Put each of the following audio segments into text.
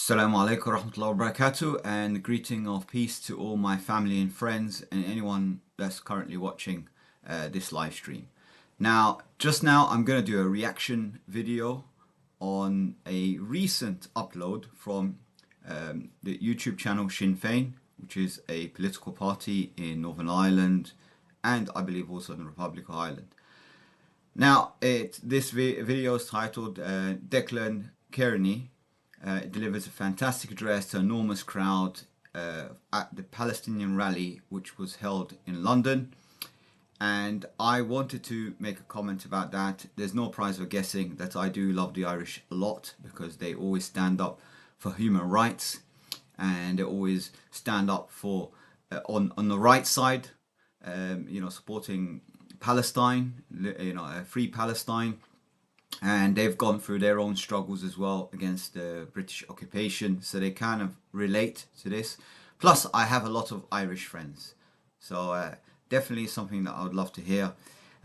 Assalamu alaikum warahmatullahi wabarakatuh, and greeting of peace to all my family and friends and anyone that's currently watching this live stream. Just now I'm going to do a reaction video on a recent upload from the YouTube channel Sinn Fein, which is a political party in Northern Ireland and I believe also in the Republic of Ireland. Now this video is titled Declan Kearney delivers a fantastic address to an enormous crowd at the Palestinian rally which was held in London, and I wanted to make a comment about that. There's no prize for guessing that I do love the Irish a lot because they always stand up for human rights and they always stand up for on the right side, supporting Palestine, free Palestine. And they've gone through their own struggles as well against the British occupation, so they kind of relate to this. Plus I have a lot of Irish friends, so definitely something that I would love to hear.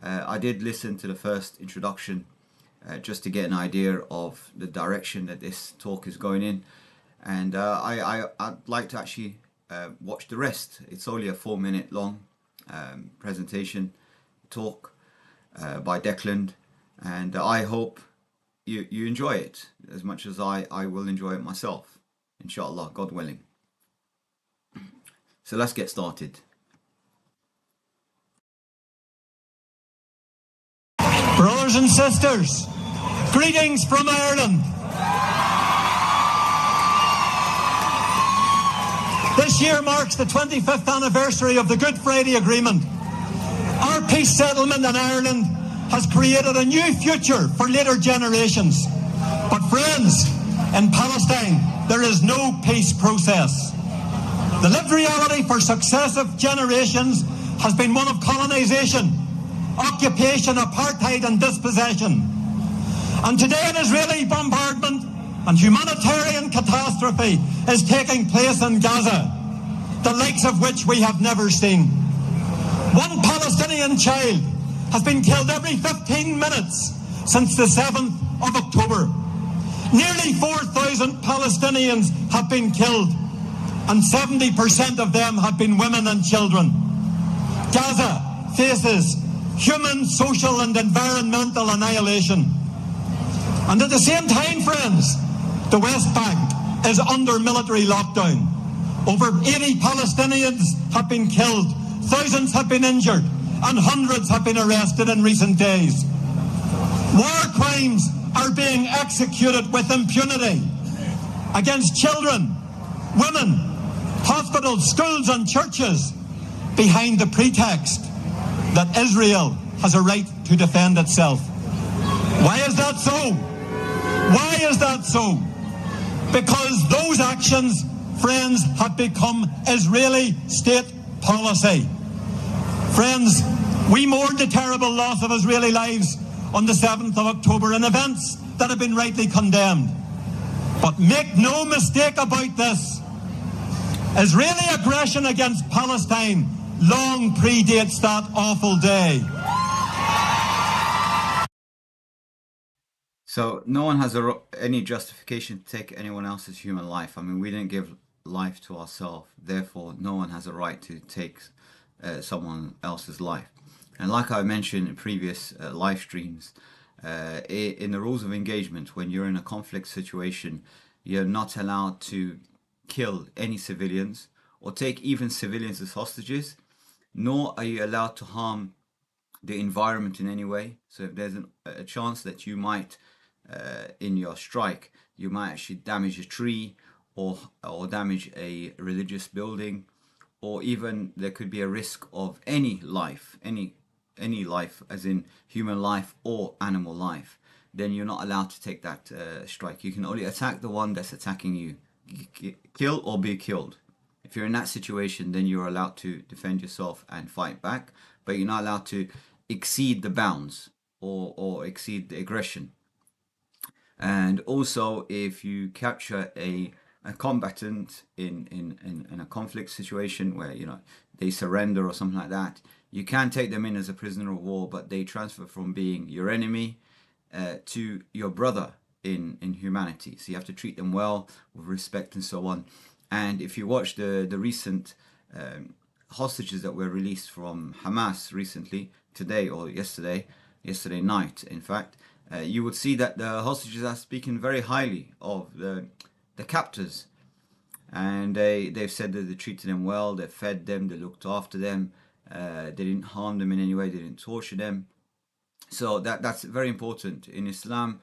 I did listen to the first introduction just to get an idea of the direction that this talk is going in, and I'd like to actually watch the rest. It's only a 4-minute long presentation talk by Declan, and I hope you enjoy it as much as I will enjoy it myself, inshallah, God willing. So let's get started. Brothers and sisters, greetings from Ireland. This year marks the 25th anniversary of the Good Friday Agreement. Our peace settlement in Ireland has created a new future for later generations. But friends, in Palestine, there is no peace process. The lived reality for successive generations has been one of colonisation, occupation, apartheid and dispossession. And today an Israeli bombardment and humanitarian catastrophe is taking place in Gaza, the likes of which we have never seen. One Palestinian child has been killed every 15 minutes since the 7th of October. Nearly 4,000 Palestinians have been killed, and 70% of them have been women and children. Gaza faces human, social and environmental annihilation. And at the same time, friends, the West Bank is under military lockdown. Over 80 Palestinians have been killed, thousands have been injured, and hundreds have been arrested in recent days. War crimes are being executed with impunity against children, women, hospitals, schools and churches, behind the pretext that Israel has a right to defend itself. Why is that so? Why is that so? Because those actions, friends, have become Israeli state policy. Friends, we mourned the terrible loss of Israeli lives on the 7th of October in events that have been rightly condemned. But make no mistake about this, Israeli aggression against Palestine long predates that awful day. So no one has any justification to take anyone else's human life. I mean, we didn't give life to ourselves, therefore no one has a right to take someone else's life. And like I mentioned in previous live streams, in the rules of engagement, when you're in a conflict situation, you're not allowed to kill any civilians or take even civilians as hostages, nor are you allowed to harm the environment in any way. So if there's a chance that you might, in your strike, you might actually damage a tree or damage a religious building, or even there could be a risk of any life, any life as in human life or animal life, then you're not allowed to take that strike. You can only attack the one that's attacking you. Kill or be killed. If you're in that situation, then you're allowed to defend yourself and fight back, but you're not allowed to exceed the bounds or exceed the aggression. And also, if you capture a combatant in a conflict situation where they surrender or something like that, you can take them in as a prisoner of war, but they transfer from being your enemy to your brother in humanity. So you have to treat them well, with respect and so on. And if you watch the recent hostages that were released from Hamas recently, today or yesterday night, in fact, you would see that the hostages are speaking very highly of the captors, and they've said that they treated them well, they fed them, they looked after them, they didn't harm them in any way, they didn't torture them. So that's very important in Islam.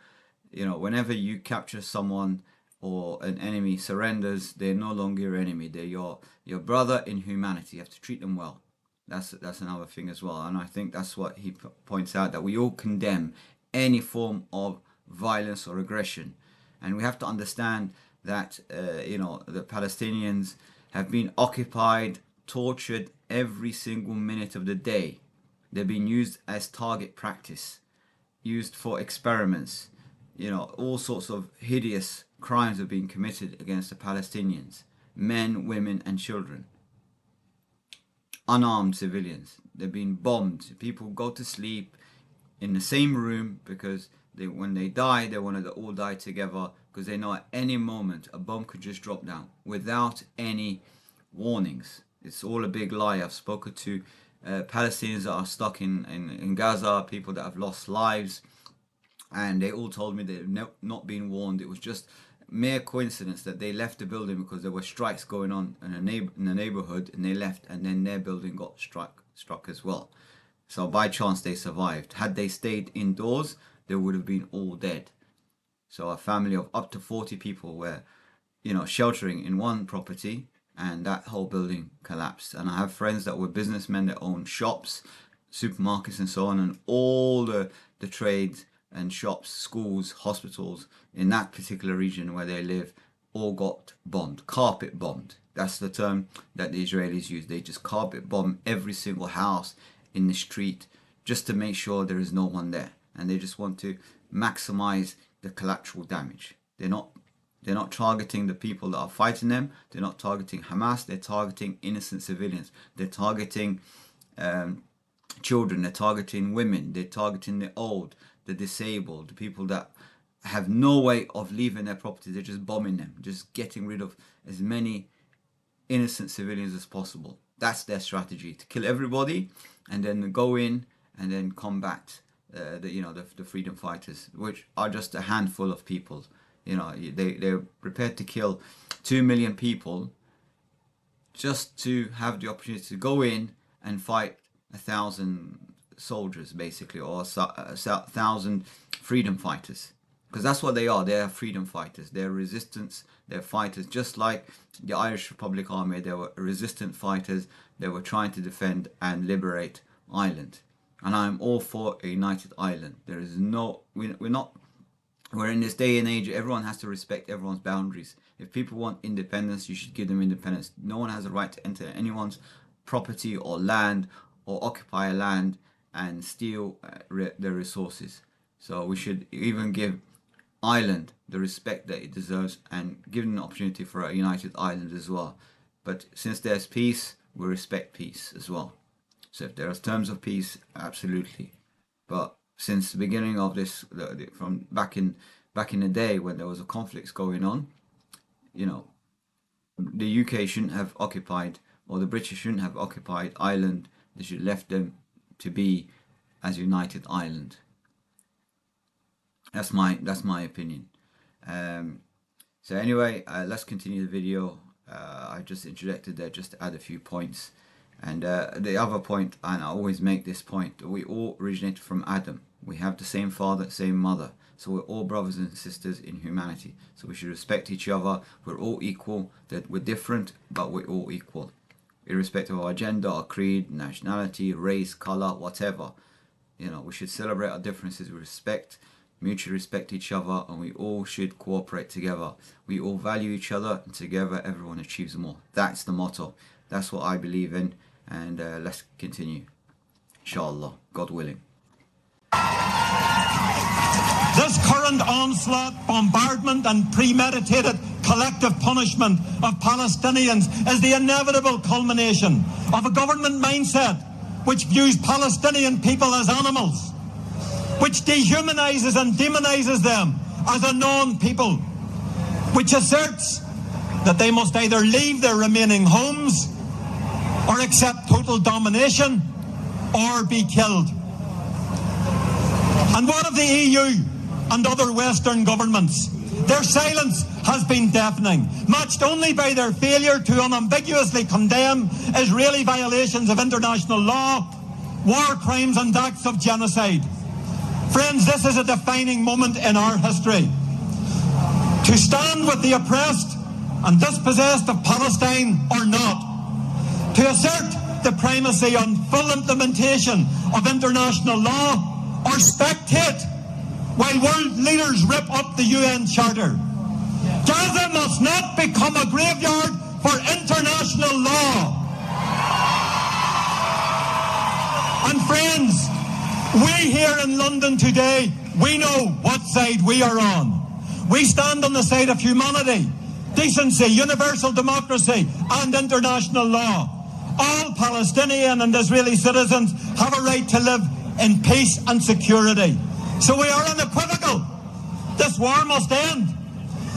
You know, whenever you capture someone or an enemy surrenders, they're no longer your enemy. They're your brother in humanity. You have to treat them well. That's another thing as well. And I think that's what he points out, that we all condemn any form of violence or aggression. And we have to understand that, you know, the Palestinians have been occupied, tortured every single minute of the day. They're being used as target practice, used for experiments. You know, all sorts of hideous crimes are being committed against the Palestinians, men, women and children. Unarmed civilians, they're being bombed. People go to sleep in the same room because when they die, they want to all die together, because they know at any moment a bomb could just drop down without any warnings. It's all a big lie. I've spoken to Palestinians that are stuck in Gaza, people that have lost lives, and they all told me they've not been warned. It was just mere coincidence that they left the building because there were strikes going on in the neighborhood, and they left, and then their building got struck as well. So by chance they survived. Had they stayed indoors, they would have been all dead. So a family of up to 40 people were, you know, sheltering in one property, and that whole building collapsed. And I have friends that were businessmen that own shops, supermarkets and so on, and all the trades and shops, schools, hospitals in that particular region where they live all got bombed, carpet bombed. That's the term that the Israelis use. They just carpet bomb every single house in the street just to make sure there is no one there. And they just want to maximize the collateral damage. They're not targeting the people that are fighting them. They're not targeting Hamas. They're targeting innocent civilians. They're targeting children. They're targeting women. They're targeting the old, the disabled, the people that have no way of leaving their property. They're just bombing them, just getting rid of as many innocent civilians as possible. That's their strategy, to kill everybody and then go in and then combat the freedom fighters, which are just a handful of people. You know, they're prepared to kill 2 million people just to have the opportunity to go in and fight 1,000 soldiers, basically, or 1,000 freedom fighters. Because that's what they are. They are freedom fighters. They're resistance. They're fighters. Just like the Irish Republic Army, they were resistant fighters. They were trying to defend and liberate Ireland. And I'm all for a united Ireland. There is no... We're in this day and age, everyone has to respect everyone's boundaries. If people want independence, you should give them independence. No one has a right to enter anyone's property or land or occupy a land and steal their resources. So we should even give Ireland the respect that it deserves and give them an opportunity for a united Ireland as well. But since there's peace, we respect peace as well. So if there are terms of peace, absolutely. But since the beginning of this, from back in the day when there was a conflicts going on, you know, the UK shouldn't have occupied, or the British shouldn't have occupied Ireland. They should have left them to be as united Ireland. That's my opinion. So anyway, let's continue the video. I just interjected there just to add a few points. And the other point, and I always make this point, we all originated from Adam. We have the same father, same mother. So we're all brothers and sisters in humanity. So we should respect each other. We're all equal. That we're different, but we're all equal. Irrespective of our gender, our creed, nationality, race, colour, whatever. You know, we should celebrate our differences. We mutually respect each other, and we all should cooperate together. We all value each other, and together everyone achieves more. That's the motto. That's what I believe in. And let's continue, inshallah, God willing. This current onslaught, bombardment and premeditated collective punishment of Palestinians is the inevitable culmination of a government mindset which views Palestinian people as animals, which dehumanises and demonizes them as a non-people, which asserts that they must either leave their remaining homes or accept total domination or be killed. And what of the EU and other Western governments? Their silence has been deafening, matched only by their failure to unambiguously condemn Israeli violations of international law, war crimes and acts of genocide. Friends, this is a defining moment in our history. To stand with the oppressed and dispossessed of Palestine or not. To assert the primacy on full implementation of international law or spectate while world leaders rip up the UN Charter. Gaza must not become a graveyard for international law. And friends, we here in London today, we know what side we are on. We stand on the side of humanity, decency, universal democracy and international law. All Palestinian and Israeli citizens have a right to live in peace and security. So we are unequivocal. This war must end.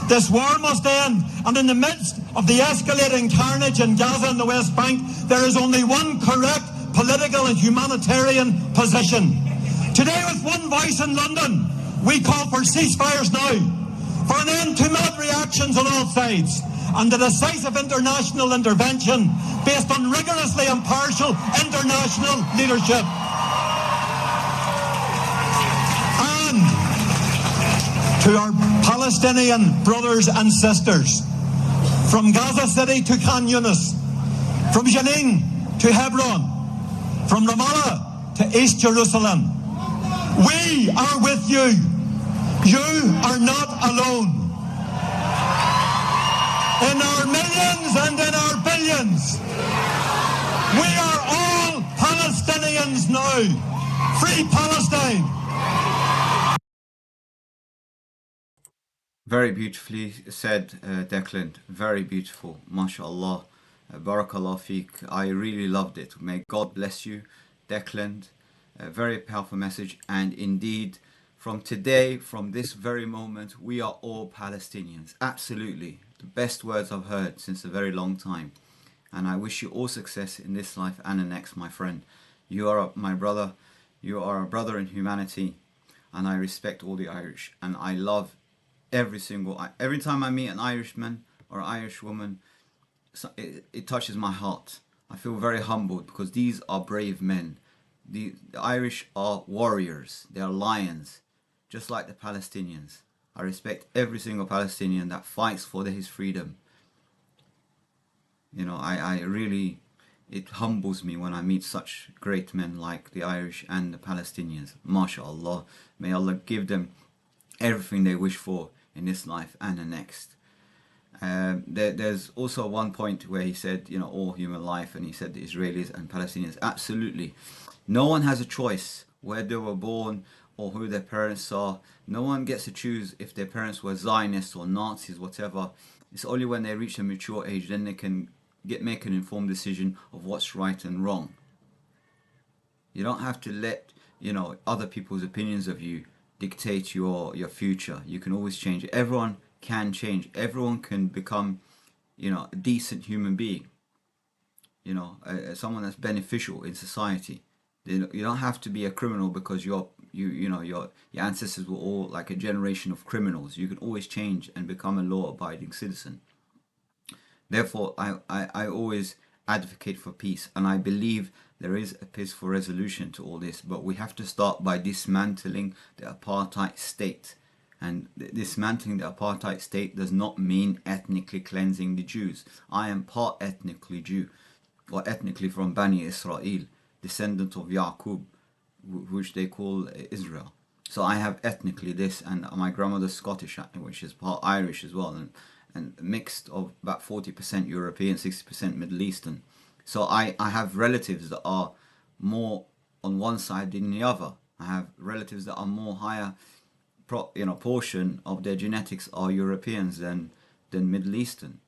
This war must end. And in the midst of the escalating carnage in Gaza and the West Bank, there is only one correct political and humanitarian position. Today, with one voice in London, we call for ceasefires now, for an end to mad reactions on all sides, and a decisive international intervention based on rigorously impartial international leadership. And to our Palestinian brothers and sisters, from Gaza City to Khan Yunis, from Jenin to Hebron, from Ramallah to East Jerusalem, we are with you. You are not alone. In our millions and in our billions, we are all Palestinians now. Free Palestine. Very beautifully said, Declan. Very beautiful. MashaAllah. Barakallah feek. I really loved it. May God bless you, Declan. A very powerful message. And indeed, from today, from this very moment, we are all Palestinians. Absolutely. The best words I've heard since a very long time. And I wish you all success in this life and the next, my friend. You are my brother. You are a brother in humanity. And I respect all the Irish. And I love every time I meet an Irishman or Irish woman, it touches my heart. I feel very humbled because these are brave men. The Irish are warriors. They are lions, just like the Palestinians. I respect every single Palestinian that fights for his freedom. You know, I really, it humbles me when I meet such great men like the Irish and the Palestinians. MashaAllah. May Allah give them everything they wish for in this life and the next. There's also one point where he said, you know, all human life, and he said the Israelis and Palestinians. Absolutely. No one has a choice where they were born or who their parents are. No one gets to choose if their parents were Zionists or Nazis, whatever. It's only when they reach a mature age then they can make an informed decision of what's right and wrong. You don't have to let, you know, other people's opinions of you dictate your future. You can always change. Everyone can change. Everyone can become, you know, a decent human being. You know, someone that's beneficial in society. You don't have to be a criminal because your ancestors were all like a generation of criminals. You can always change and become a law-abiding citizen. Therefore, I always advocate for peace, and I believe there is a peaceful resolution to all this, but we have to start by dismantling the apartheid state. And dismantling the apartheid state does not mean ethnically cleansing the Jews. I am part ethnically Jew, or ethnically from Bani Israel, descendant of Yaqub, which they call Israel. So I have ethnically this, and my grandmother's Scottish, which is part Irish as well, and mixed of about 40% European, 60% Middle Eastern. So I have relatives that are more on one side than the other. I have relatives that are more higher, portion of their genetics are Europeans than Middle Eastern.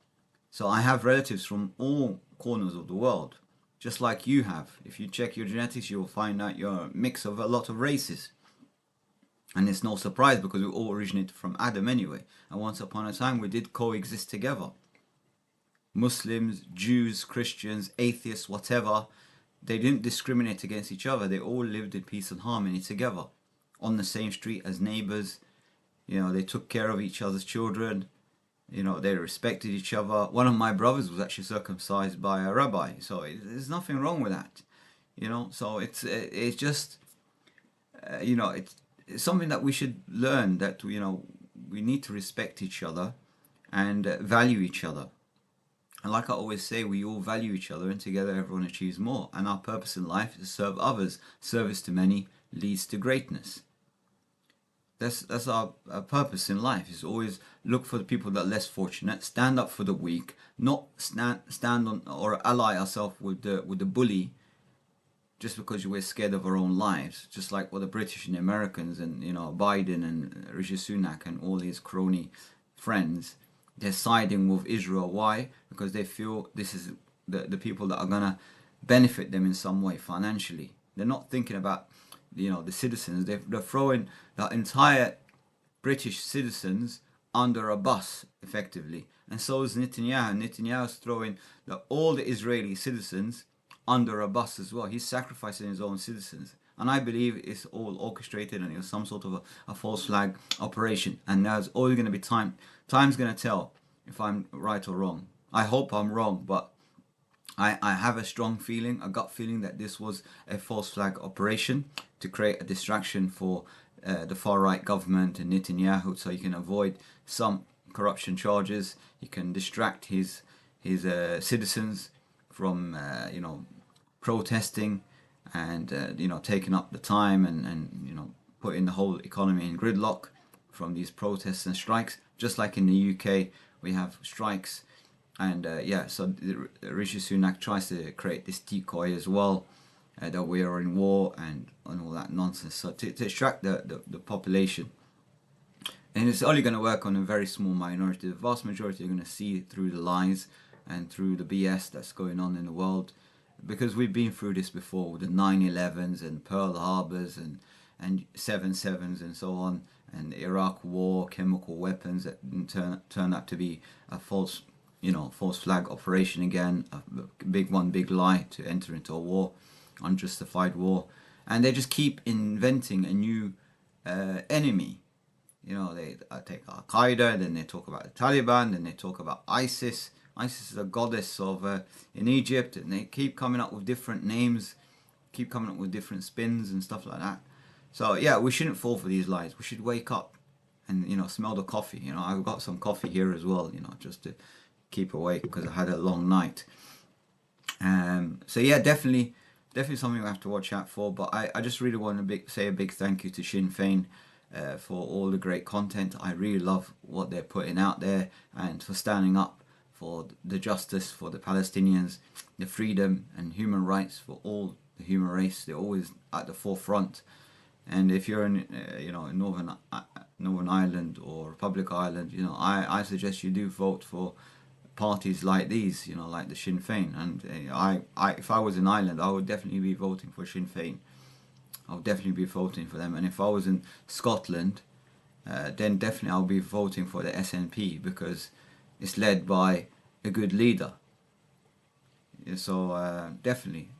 So I have relatives from all corners of the world, just like you have. If you check your genetics, you will find out you're a mix of a lot of races. And it's no surprise because we all originated from Adam anyway. And once upon a time we did coexist together. Muslims, Jews, Christians, atheists, whatever, they didn't discriminate against each other. They all lived in peace and harmony together on the same street as neighbors. They took care of each other's children. They respected each other. One of my brothers was actually circumcised by a rabbi, so there's nothing wrong with that. So it's just it's something that we should learn, that we need to respect each other and value each other. And like I always say, we all value each other, and together everyone achieves more. And our purpose in life is to serve others. Service to many leads to greatness. That's our purpose in life, is always look for the people that are less fortunate, stand up for the weak, not stand on or ally ourselves with the bully just because we're scared of our own lives. Just like what the British and the Americans and Biden and Rishi Sunak and all his crony friends, they're siding with Israel. Why? Because they feel this is the people that are gonna benefit them in some way financially. They're not thinking about the citizens. They're throwing the entire British citizens under a bus effectively, and so is Netanyahu. Netanyahu's throwing all the Israeli citizens under a bus as well. He's sacrificing his own citizens, and I believe it's all orchestrated and it was some sort of a false flag operation. And there's always going to be time's going to tell if I'm right or wrong. I hope I'm wrong, but I have a strong feeling, a gut feeling, that this was a false flag operation to create a distraction for the far right government and Netanyahu, so you can avoid some corruption charges. You can distract his citizens from protesting and taking up the time and putting the whole economy in gridlock from these protests and strikes. Just like in the UK, we have strikes. And so Rishi Sunak tries to create this decoy as well, that we are in war and all that nonsense. So to distract the population. And it's only going to work on a very small minority. The vast majority are going to see through the lies and through the BS that's going on in the world. Because we've been through this before with the 9/11s and Pearl Harbors and 7/7s and so on. And the Iraq war, chemical weapons that turn out to be a false flag operation again, a big lie to enter into a war, unjustified war. And they just keep inventing a new enemy. They take Al-Qaeda, then they talk about the Taliban, then they talk about ISIS. ISIS is a goddess of in Egypt, and they keep coming up with different names, keep coming up with different spins and stuff like that. So yeah, we shouldn't fall for these lies. We should wake up and smell the coffee. I've got some coffee here as well, just to keep awake because I had a long night. So yeah, definitely something we have to watch out for. But I just really want to say a big thank you to Sinn Fein for all the great content. I really love what they're putting out there, and for standing up for the justice for the Palestinians, the freedom and human rights for all the human race. They're always at the forefront. And if you're in in Northern Ireland or Republic Ireland, I suggest you do vote for parties like these, like the Sinn Fein. And if I was in Ireland, I would definitely be voting for Sinn Fein. I would definitely be voting for them. And if I was in Scotland, then definitely I'll be voting for the SNP, because it's led by a good leader. So definitely.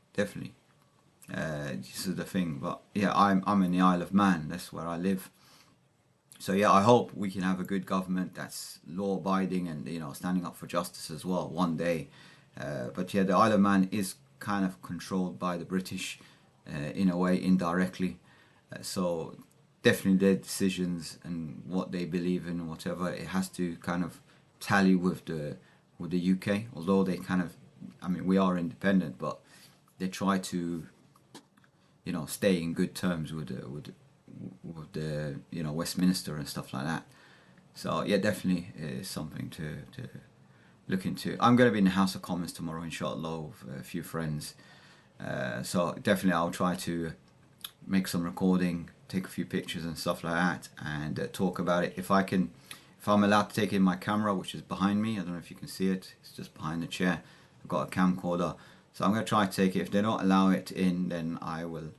This is the thing. But yeah, I'm in the Isle of Man. That's where I live. So yeah, I hope we can have a good government that's law-abiding and standing up for justice as well one day. But yeah, the Isle of Man is kind of controlled by the British in a way, indirectly. So definitely their decisions and what they believe in, whatever, it has to kind of tally with the UK. Although they kind of, we are independent, but they try to stay in good terms with the Westminster and stuff like that. So yeah, definitely is something to look into. I'm going to be in the House of Commons tomorrow, inshallah, with a few friends. So definitely I'll try to make some recording, take a few pictures and stuff like that, and talk about it. If I'm allowed to take in my camera, which is behind me, I don't know if you can see it, it's just behind the chair. I've got a camcorder, so I'm going to try to take it. If they don't allow it in, then I will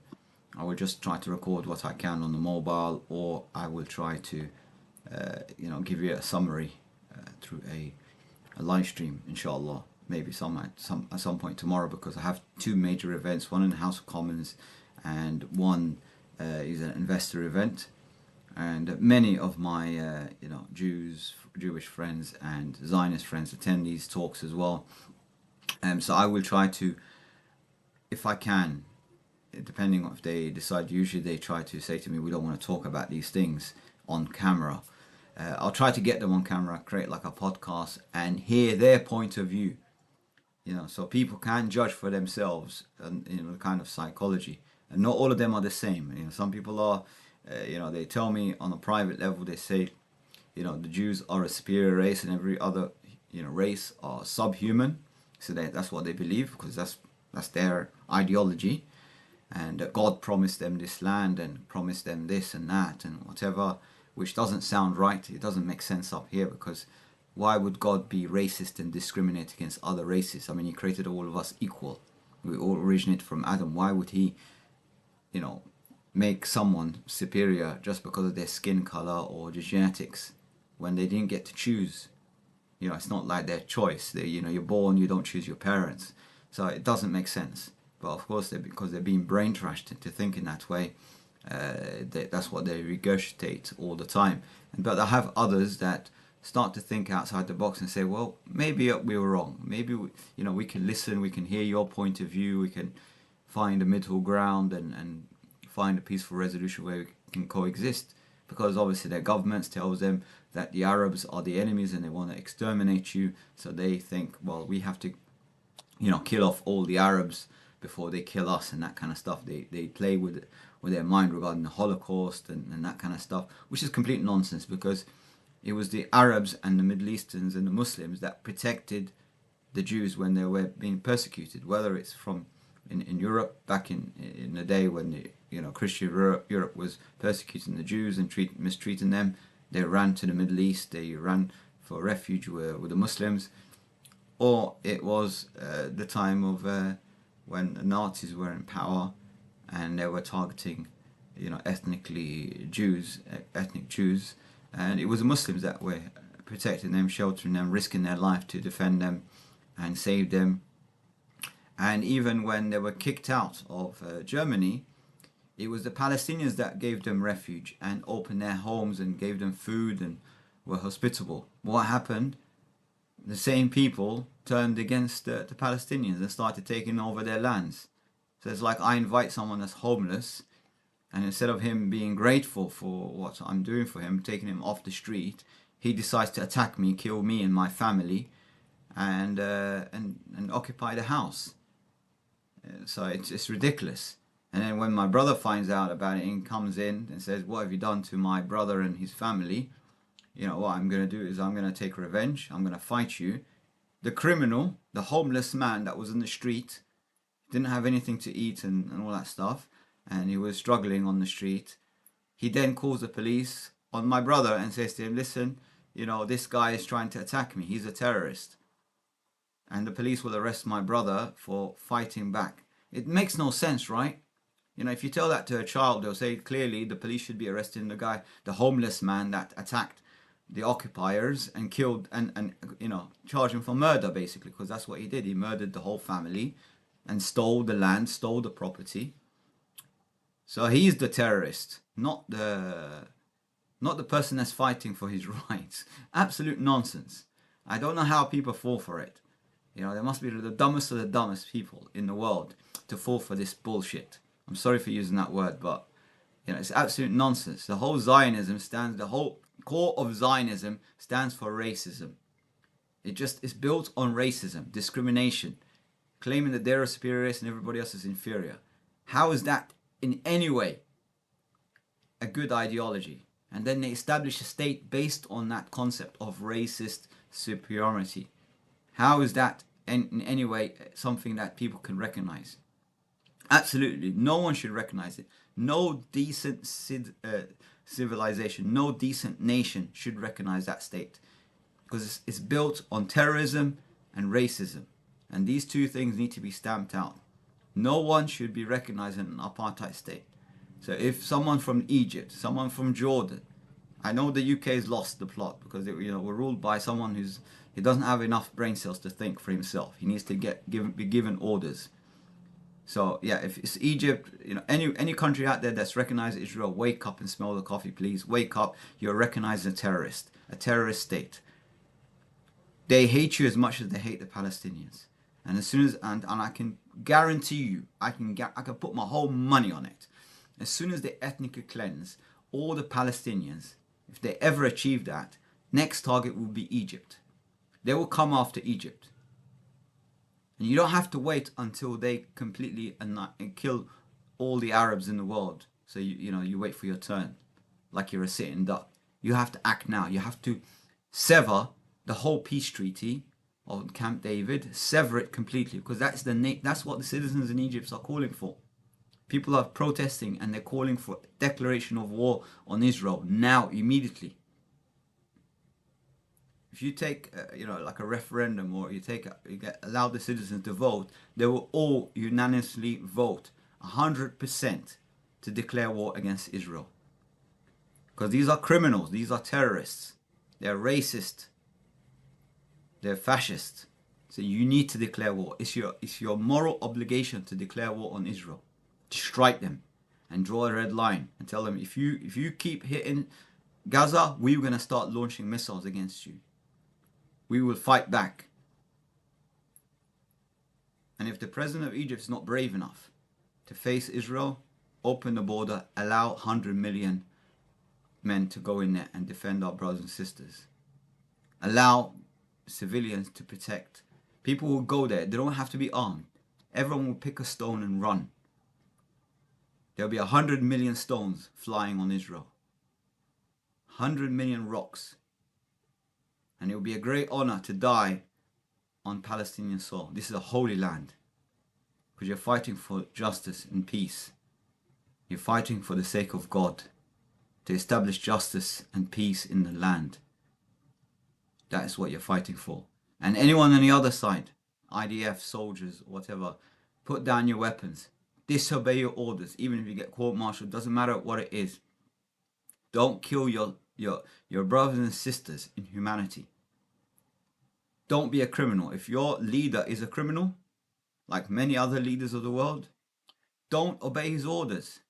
I will just try to record what I can on the mobile, or I will try to, give you a summary through a live stream, inshallah. Maybe at some point tomorrow, because I have two major events, one in the House of Commons and one is an investor event. And many of my Jewish friends and Zionist friends attend these talks as well. So I will try to, if I can, depending on if they decide, usually they try to say to me, we don't want to talk about these things on camera. I'll try to get them on camera, create like a podcast and hear their point of view, so people can judge for themselves, and the kind of psychology. And not all of them are the same. Some people are, they tell me on a private level, they say, the Jews are a superior race and every other, race are subhuman. So that's what they believe, because that's their ideology. And God promised them this land and promised them this and that and whatever, which doesn't sound right. It doesn't make sense up here, because why would God be racist and discriminate against other races? I mean, he created all of us equal. We all originate from Adam. Why would he, make someone superior just because of their skin color or the genetics, when they didn't get to choose? It's not like their choice. You're born, you don't choose your parents. So it doesn't make sense. But of course, because they're being brain trashed into thinking that way, that's what they regurgitate all the time. But I have others that start to think outside the box and say, well, maybe we were wrong. Maybe we can listen, we can hear your point of view, we can find a middle ground and find a peaceful resolution where we can coexist. Because obviously their governments tells them that the Arabs are the enemies and they want to exterminate you. So they think, well, we have to, kill off all the Arabs before they kill us, and that kind of stuff. They play with their mind regarding the Holocaust and that kind of stuff, which is complete nonsense, because it was the Arabs and the Middle Easterns and the Muslims that protected the Jews when they were being persecuted, whether it's from in Europe back in the day when Christian Europe was persecuting the Jews and mistreating them. They ran to the Middle East, they ran for refuge with the Muslims. Or it was the time of when the Nazis were in power and they were targeting ethnic Jews, and it was the Muslims that were protecting them, sheltering them, risking their life to defend them and save them. And even when they were kicked out of Germany, it was the Palestinians that gave them refuge and opened their homes and gave them food and were hospitable. What happened? The same people turned against the Palestinians and started taking over their lands. So it's like I invite someone that's homeless, and instead of him being grateful for what I'm doing for him, taking him off the street, he decides to attack me, kill me and my family, and occupy the house. So it's ridiculous. And then when my brother finds out about it and comes in and says, what have you done to my brother and his family? What I'm going to do is I'm going to take revenge. I'm going to fight you. The criminal, the homeless man that was in the street, didn't have anything to eat and all that stuff, and he was struggling on the street. He then calls the police on my brother and says to him, listen, this guy is trying to attack me. He's a terrorist. And the police will arrest my brother for fighting back. It makes no sense, right? If you tell that to a child, they'll say clearly the police should be arresting the guy, the homeless man that attacked the occupiers and killed and charge him for murder, basically, because that's what he did. He murdered the whole family and stole the land, stole the property. So he's the terrorist, not the person that's fighting for his rights. Absolute nonsense. I don't know how people fall for it. There must be the dumbest of the dumbest people in the world to fall for this bullshit. I'm sorry for using that word, but it's absolute nonsense. The whole core of Zionism stands for racism. It's built on racism, discrimination, claiming that they're a superior race and everybody else is inferior. How is that in any way a good ideology? And then they establish a state based on that concept of racist superiority. How is that in any way something that people can recognize? Absolutely, no one should recognize it. No decent civilization, no decent nation should recognize that state, because it's built on terrorism and racism, and these two things need to be stamped out. No one should be recognizing an apartheid state. So if someone from Egypt, someone from Jordan, I know the UK has lost the plot because we're ruled by someone he doesn't have enough brain cells to think for himself. He needs to be given orders. So yeah, if it's Egypt, any country out there that's recognized Israel, wake up and smell the coffee, please. Wake up. You're recognized as a terrorist state. They hate you as much as they hate the Palestinians. And as soon as and I can guarantee you, I can put my whole money on it. As soon as they ethnically cleanse all the Palestinians, if they ever achieve that, next target will be Egypt. They will come after Egypt. And you don't have to wait until they completely kill all the Arabs in the world. So you wait for your turn, like you're a sitting duck. You have to act now. You have to sever the whole peace treaty of Camp David, sever it completely, because that's what the citizens in Egypt are calling for. People are protesting and they're calling for a declaration of war on Israel now, immediately. If you take, like a referendum, or allow the citizens to vote, they will all unanimously vote 100% to declare war against Israel. Because these are criminals, these are terrorists, they're racist, they're fascist. So you need to declare war. It's your moral obligation to declare war on Israel. To strike them and draw a red line and tell them, if you keep hitting Gaza, we're going to start launching missiles against you. We will fight back. And if the president of Egypt is not brave enough to face Israel, open the border, allow 100 million men to go in there and defend our brothers and sisters. Allow civilians to protect. People will go there. They don't have to be armed. Everyone will pick a stone and run. There'll be 100 million stones flying on Israel. 100 million rocks. And it will be a great honor to die on Palestinian soil. This is a holy land. Because you're fighting for justice and peace. You're fighting for the sake of God. To establish justice and peace in the land. That is what you're fighting for. And anyone on the other side, IDF, soldiers, whatever, put down your weapons. Disobey your orders. Even if you get court-martialed, doesn't matter what it is. Don't kill your brothers and sisters in humanity. Don't be a criminal. If your leader is a criminal, like many other leaders of the world, don't obey his orders.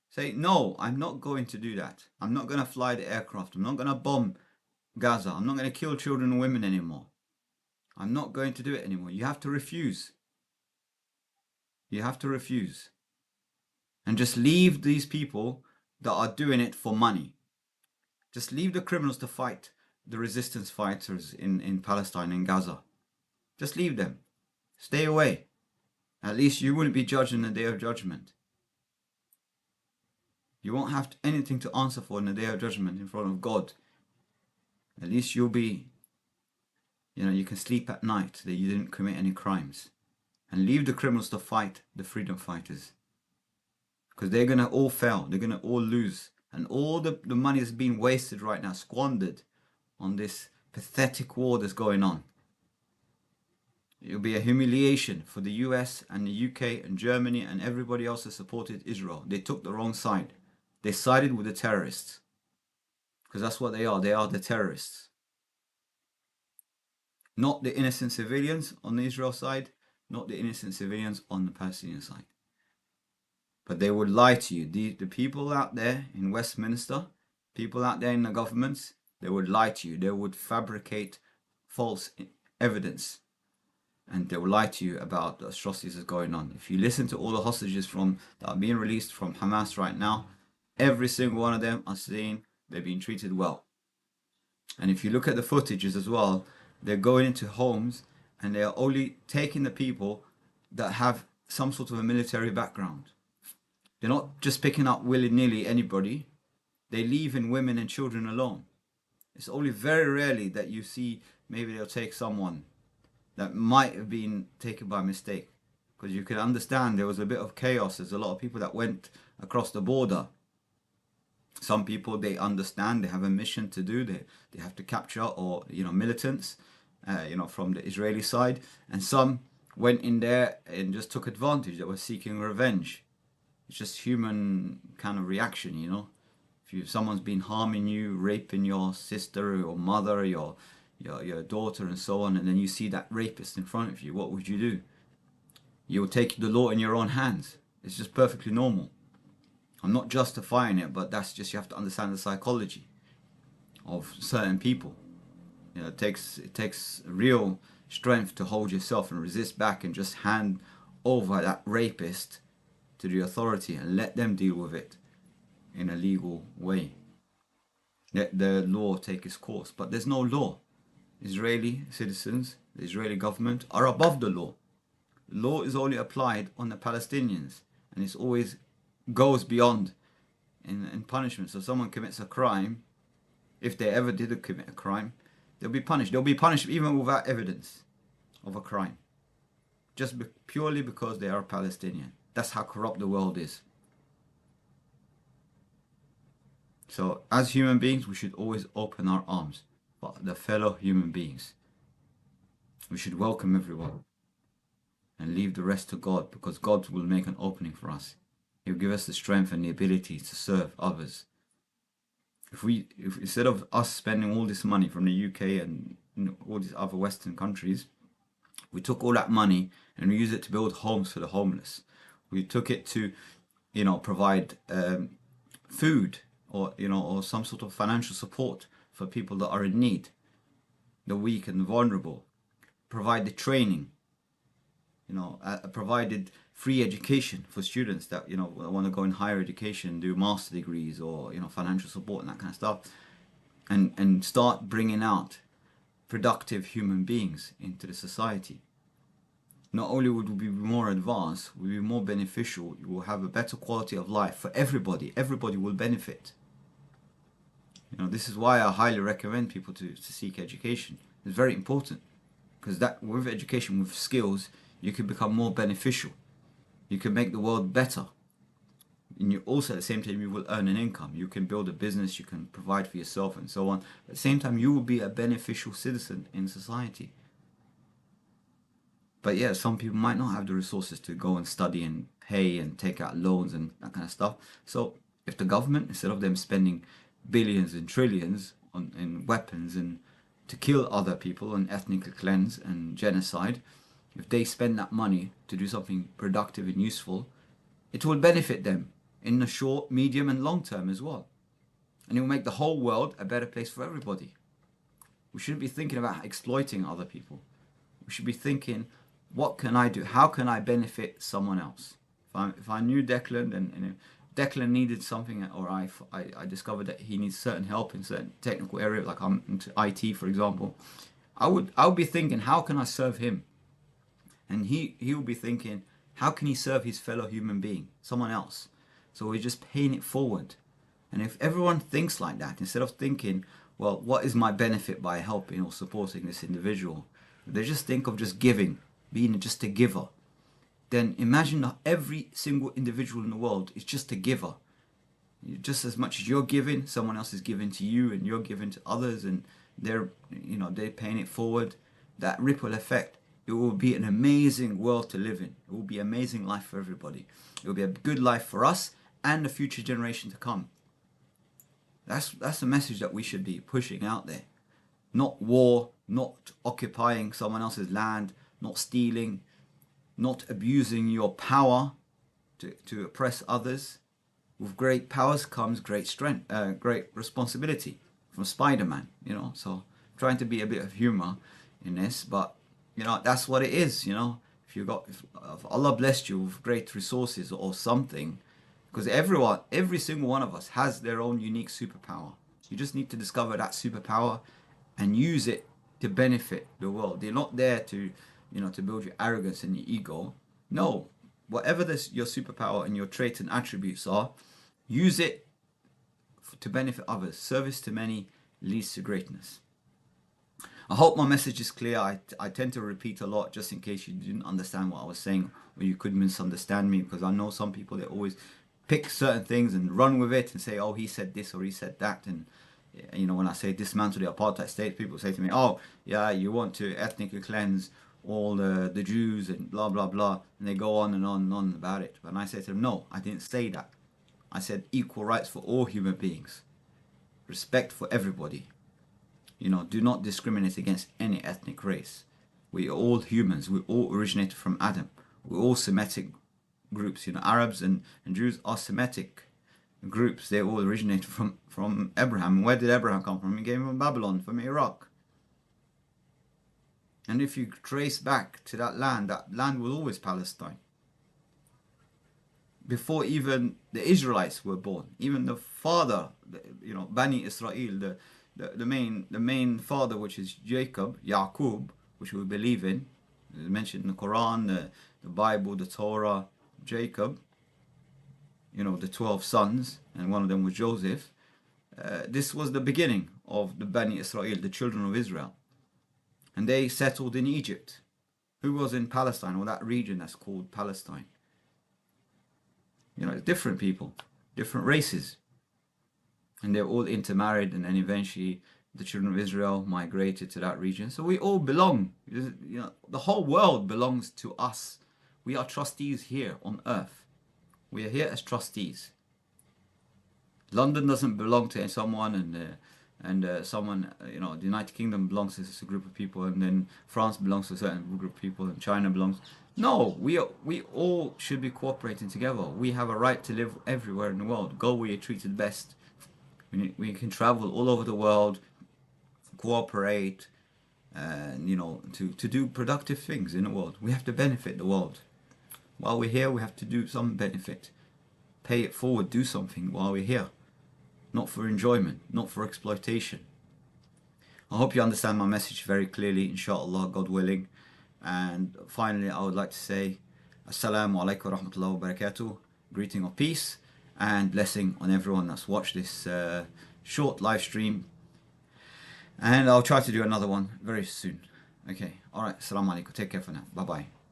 Say, no, I'm not going to do that. I'm not going to fly the aircraft. I'm not going to bomb Gaza. I'm not going to kill children and women anymore. I'm not going to do it anymore. You have to refuse. You have to refuse. And just leave these people that are doing it for money. Just leave the criminals to fight the resistance fighters in Palestine and Gaza. Just leave them. Stay away. At least you wouldn't be judged in the day of judgment. You won't have anything to answer for in the day of judgment in front of God. At least you'll be, you can sleep at night that you didn't commit any crimes. And leave the criminals to fight the freedom fighters. Because they're going to all fail. They're going to all lose. And all the money is being wasted right now, squandered on this pathetic war that's going on. It'll be a humiliation for the US and the UK and Germany and everybody else that supported Israel. They took the wrong side. They sided with the terrorists. Because that's what they are. They are the terrorists. Not the innocent civilians on the Israel side. Not the innocent civilians on the Palestinian side. But they would lie to you. The people out there in Westminster, people out there in the governments, they would lie to you. They would fabricate false evidence. And they will lie to you about the atrocities that's going on. If you listen to all the hostages that are being released from Hamas right now, every single one of them are saying they're being treated well. And if you look at the footages as well, they're going into homes and they are only taking the people that have some sort of a military background. They're not just picking up willy-nilly anybody. They leave in women and children alone. It's only very rarely that you see maybe they'll take someone that might have been taken by mistake. Because you can understand there was a bit of chaos. There's a lot of people that went across the border. Some people, they understand, they have a mission to do. They have to capture or, militants, from the Israeli side. And some went in there and just took advantage. They were seeking revenge. It's just human kind of reaction, you know. If someone's been harming you, raping your sister, your mother, your daughter, and so on, and then you see that rapist in front of you, what would you do? You will take the law in your own hands. It's just perfectly normal. I'm not justifying it, but that's just, you have to understand the psychology of certain people. You know, it takes real strength to hold yourself and resist back and just hand over that rapist to the authority and let them deal with it in a legal way. Let the law take its course. But there's no law. Israeli citizens, the Israeli government, are above the law. The law is only applied on the Palestinians, and it's always goes beyond in punishment. So if someone commits a crime, if they ever did commit a crime, they'll be punished. They'll be punished even without evidence of a crime, just purely because they are Palestinian. That's how corrupt the world is. So as human beings, we should always open our arms for the fellow human beings. We should welcome everyone and leave the rest to God, because God will make an opening for us. He'll give us the strength and the ability to serve others. If instead of us spending all this money from the UK and all these other Western countries, we took all that money and we used it to build homes for the homeless. We took it to, provide food or some sort of financial support for people that are in need, the weak and the vulnerable. Provide the training, provided free education for students that want to go in higher education, do master degrees or financial support and that kind of stuff, and start bringing out productive human beings into the society. Not only would we be more advanced, we'll be more beneficial. You will have a better quality of life for everybody. Everybody will benefit. This is why I highly recommend people to seek education. It's very important, because that with education, with skills, you can become more beneficial. You can make the world better. And you also, at the same time, you will earn an income. You can build a business, you can provide for yourself and so on. At the same time, you will be a beneficial citizen in society. But yeah, some people might not have the resources to go and study and pay and take out loans and that kind of stuff. So if the government, instead of them spending billions and trillions in weapons and to kill other people and ethnically cleanse and genocide, if they spend that money to do something productive and useful, it will benefit them in the short, medium and long term as well. And it will make the whole world a better place for everybody. We shouldn't be thinking about exploiting other people. We should be thinking, what can I do? How can I benefit someone else? If I knew Declan and Declan needed something, or I discovered that he needs certain help in certain technical area, like I'm into IT, for example, I would be thinking, how can I serve him? And he will be thinking, how can he serve his fellow human being, someone else? So we're just paying it forward. And if everyone thinks like that, instead of thinking, well, what is my benefit by helping or supporting this individual? They just think of just giving, being just a giver. Then imagine that every single individual in the world is just a giver. Just as much as you're giving, someone else is giving to you, and you're giving to others, and they're paying it forward. That ripple effect. It will be an amazing world to live in. It will be an amazing life for everybody. It will be a good life for us and the future generation to come. That's the message that we should be pushing out there. Not war, not occupying someone else's land, not stealing, not abusing your power to oppress others. With great powers comes great strength, great responsibility, from Spider-Man, So trying to be a bit of humor in this, but that's what it is. If Allah blessed you with great resources or something, because every single one of us has their own unique superpower. You just need to discover that superpower and use it to benefit the world. They're not there to build your arrogance and your ego. No, whatever your superpower and your traits and attributes are, use it to benefit others. Service to many leads to greatness. I hope my message is clear. I tend to repeat a lot just in case you didn't understand what I was saying, or you could misunderstand me, because I know some people, they always pick certain things and run with it and say, oh, he said this or he said that. And when I say dismantle the apartheid state, people say to me, oh yeah, you want to ethnically cleanse all the Jews and blah blah blah, and they go on and on and on about it. And I said to them, no, I didn't say that. I said equal rights for all human beings, respect for everybody. You know, do not discriminate against any ethnic race. We are all humans. We all originated from Adam. We're all Semitic groups. You know, Arabs and Jews are Semitic groups. They all originated from Abraham. Where did Abraham come from? He came from Babylon, from Iraq. And if you trace back to that land was always Palestine. Before even the Israelites were born, even the father, you know, Bani Israel, the main father, which is Jacob, Yaqub, which we believe in, is mentioned in the Quran, the Bible, the Torah, Jacob, you know, the 12 sons, and one of them was Joseph. This was the beginning of the Bani Israel, the children of Israel. And they settled in Egypt. Who was in Palestine, or that region that's called Palestine? You know, different people, different races. And they're all intermarried, and then eventually the children of Israel migrated to that region. So we all belong. You know, the whole world belongs to us. We are trustees here on earth. We are here as trustees. London doesn't belong to someone, and someone, you know, the United Kingdom belongs to a group of people, and then France belongs to a certain group of people, and China belongs. No, we all should be cooperating together. We have a right to live everywhere in the world. Go where you're treated best. We can travel all over the world, cooperate, and you know, to do productive things in the world. We have to benefit the world. While we're here, we have to do some benefit. Pay it forward, do something while we're here. Not for enjoyment, not for exploitation. I hope you understand my message very clearly, inshallah, God willing. And finally, I would like to say, Assalamu alaikum wa rahmatullahi wa barakatuh. Greeting of peace and blessing on everyone that's watched this short live stream. And I'll try to do another one very soon. Okay, alright, Assalamu alaikum. Take care for now. Bye bye.